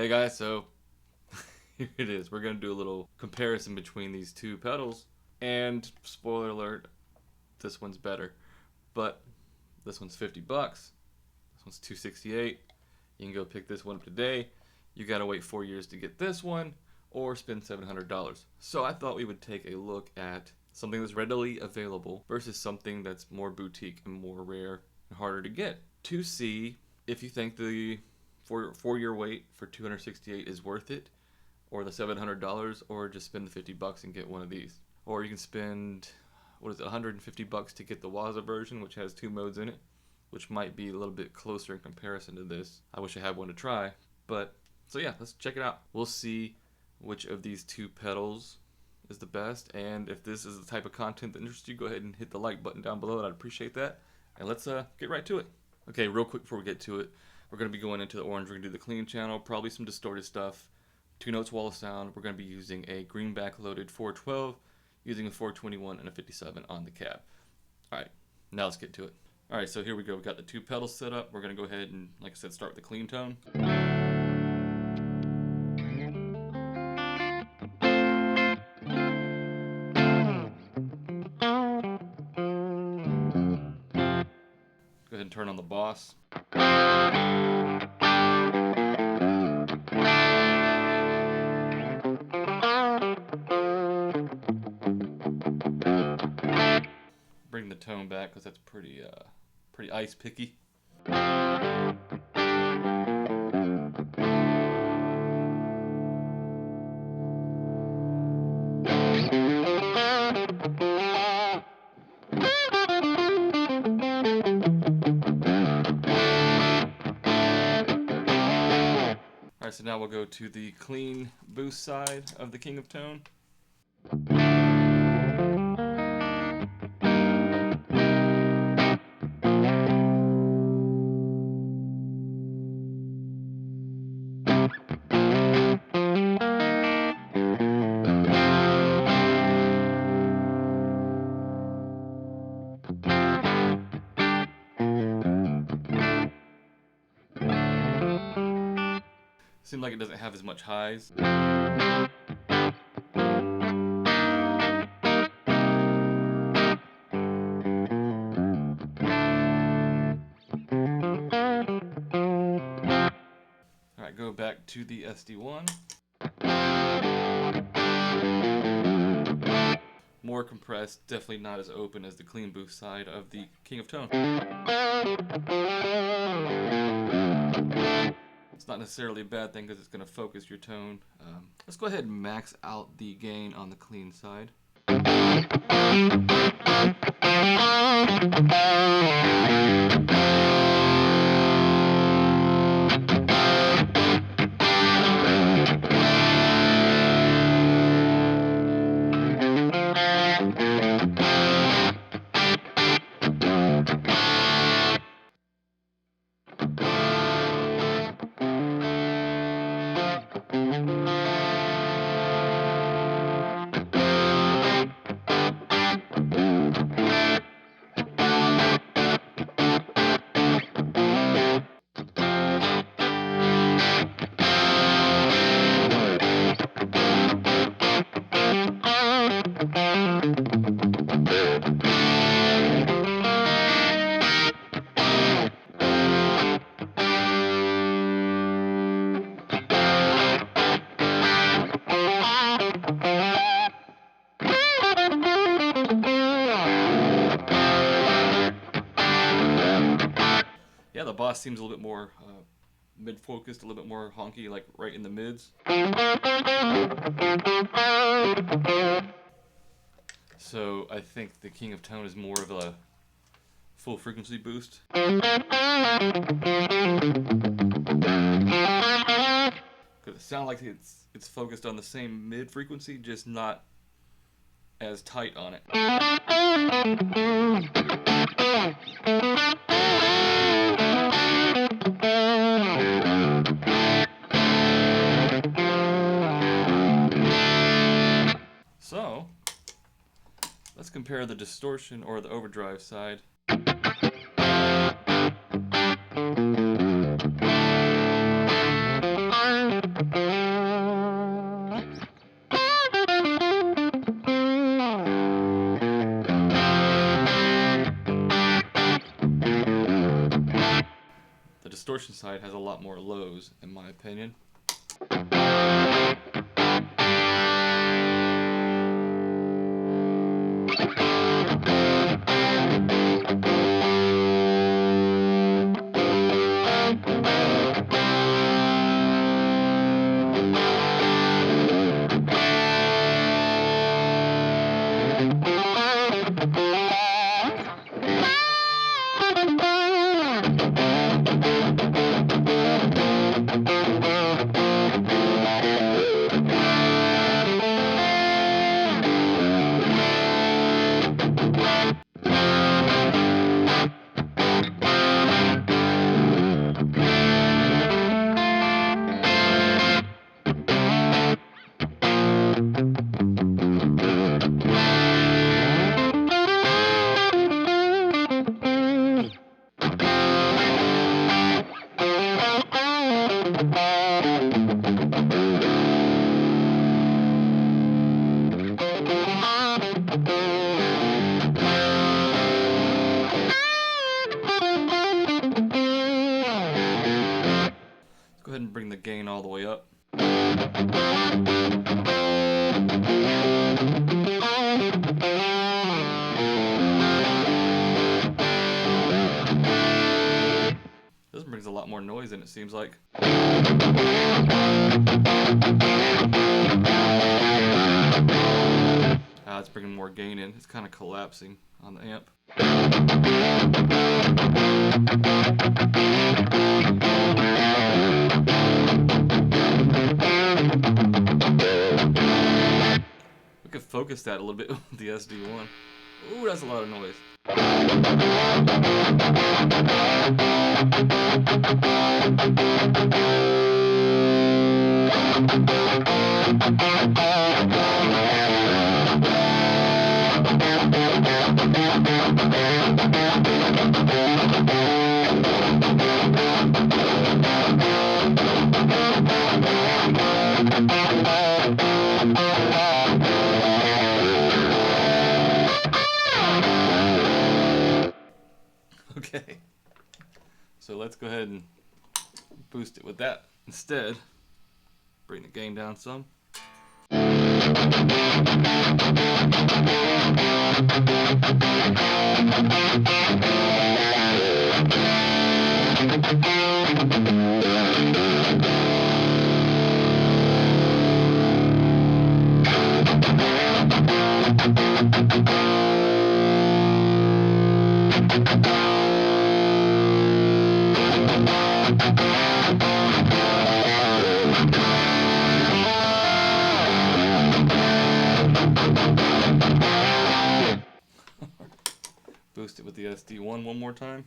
Hey guys, so here it is. We're going to do a little comparison between these two pedals. And spoiler alert, this one's better. But this one's $50. This one's $268. You can go pick this one up today. You got to wait 4 years to get this one or spend $700. So I thought we would take a look at something that's readily available versus something that's more boutique and more rare and harder to get, to see if you think the 4-year wait for $268 is worth it, or the $700, or just spend the $50 and get one of these. Or you can spend, $150 to get the WAZA version, which has 2 modes in it, which might be a little bit closer in comparison to this. I wish I had one to try, but so yeah, let's check it out. We'll see which of these two pedals is the best, and if this is the type of content that interests you, go ahead and hit the like button down below. I'd appreciate that. And let's get right to it. Okay, real quick before we get to it, we're going to be going into the orange. We're going to do the clean channel, probably some distorted stuff, 2 notes wall of sound. We're going to be using a greenback loaded 412, using a 421 and a 57 on the cab. Alright, now let's get to it. Alright, so here we go. We've got the 2 pedals set up. We're going to go ahead and, like I said, start with the clean tone. Go ahead and turn on the boss. Bring the tone back because that's pretty ice picky. Alright, so now we'll go to the clean boost side of the King of Tone. Seems like it doesn't have as much highs. Alright, go back to the SD1. More compressed, definitely not as open as the clean boost side of the King of Tone. It's not necessarily a bad thing because it's going to focus your tone. Let's go ahead and max out the gain on the clean side. Yeah, the boss seems a little bit more mid-focused, a little bit more honky, like right in the mids. So I think the King of Tone is more of a full frequency boost. Because it sounds like it's focused on the same mid frequency, just not as tight on it. So let's compare the distortion or the overdrive side. distortion side has a lot more lows, in my opinion. Go ahead and bring the gain all the way up. This brings a lot more noise in, it seems like. It's bringing more gain in. It's kind of collapsing on the amp. We could focus that a little bit with the SD1. Ooh, that's a lot of noise. Okay, so let's go ahead and boost it with that instead. Bring the gain down some. Boost it with the SD1 one more time.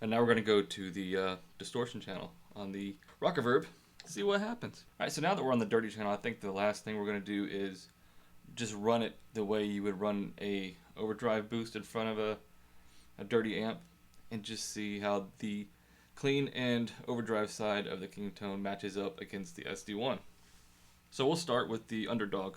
And now we're going to go to the distortion channel on the Rockerverb, see what happens. Alright, so now that we're on the dirty channel, I think the last thing we're going to do is just run it the way you would run a overdrive boost in front of a dirty amp, and just see how the clean and overdrive side of the King Tone matches up against the SD1. So we'll start with the underdog.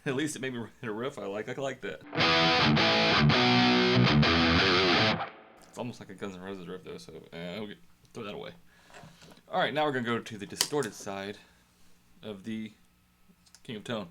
At least it made me hit a riff I like that. It's almost like a Guns N' Roses riff though, so we'll throw that away. Alright, now we're going to go to the distorted side of the King of Tone.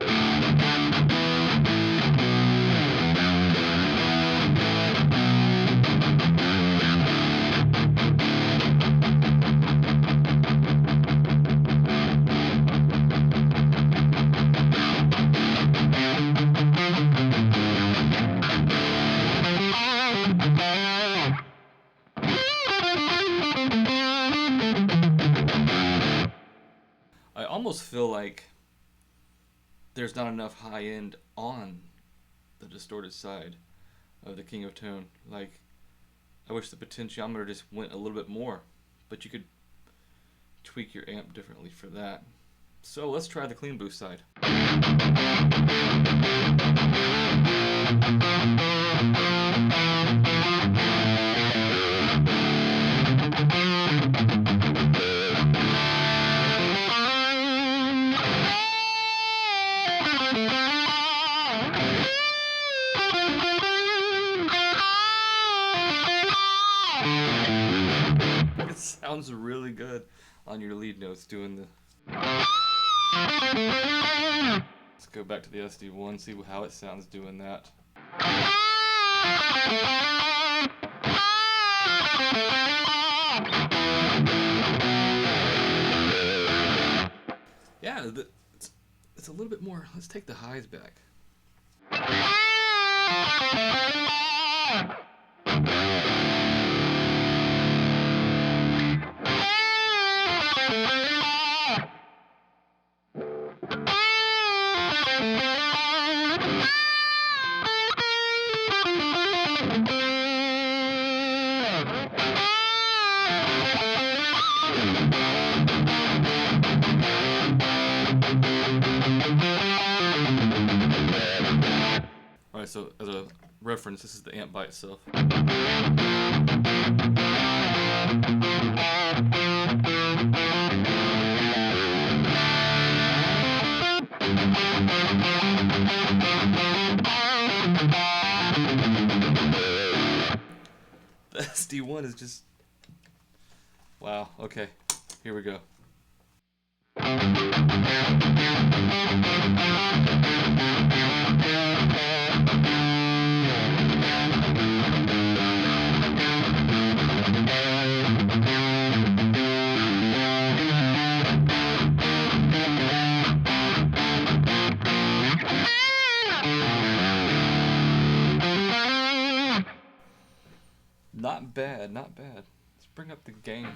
almost feel like there's not enough high end on the distorted side of the King of Tone. Like, I wish the potentiometer just went a little bit more, but you could tweak your amp differently for that. So let's try the clean boost side. It sounds really good on your lead notes doing the... Let's go back to the SD1, see how it sounds doing that. Yeah, it's a little bit more. Let's take the highs back. Alright, so as a reference, this is the amp by itself. The SD1 is just... Wow, okay, here we go. Not bad, not bad. Let's bring up the gain.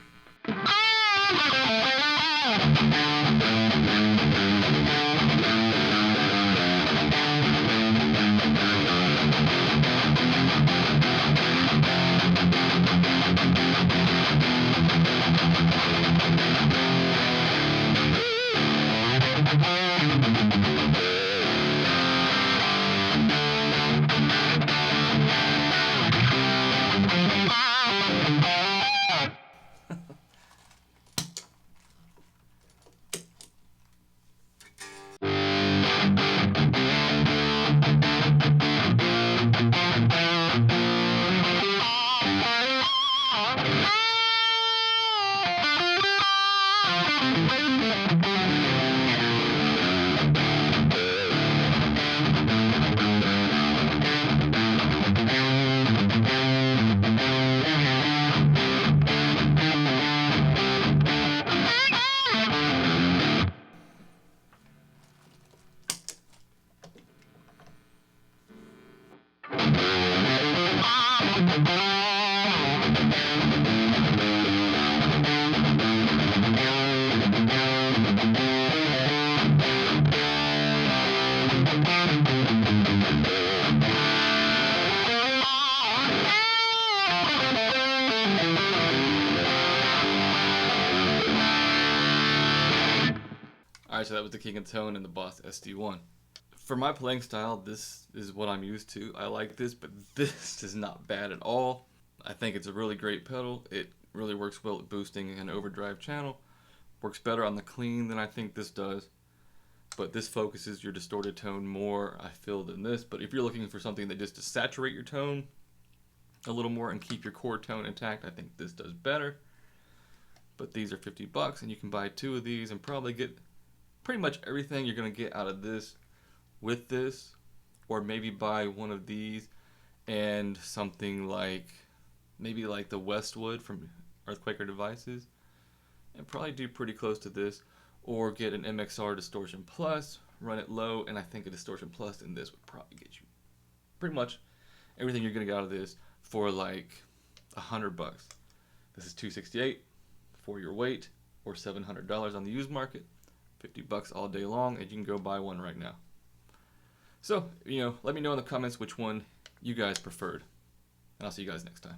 Alright, so that was the King of Tone and the Boss SD1. For my playing style, this is what I'm used to. I like this, but this is not bad at all. I think it's a really great pedal. It really works well at boosting an overdrive channel. Works better on the clean than I think this does. But this focuses your distorted tone more, I feel, than this. But if you're looking for something that just to saturate your tone a little more and keep your core tone intact, I think this does better. But these are $50 and you can buy 2 of these and probably get pretty much everything you're going to get out of this with this, or maybe buy one of these and something like maybe like the Westwood from Earthquaker Devices, and probably do pretty close to this, or get an MXR Distortion Plus, run it low, and I think a Distortion Plus in this would probably get you pretty much everything you're going to get out of this for like $100. This is $268 for your weight, or $700 on the used market. $50 all day long, and you can go buy one right now. So, let me know in the comments which one you guys preferred. And I'll see you guys next time.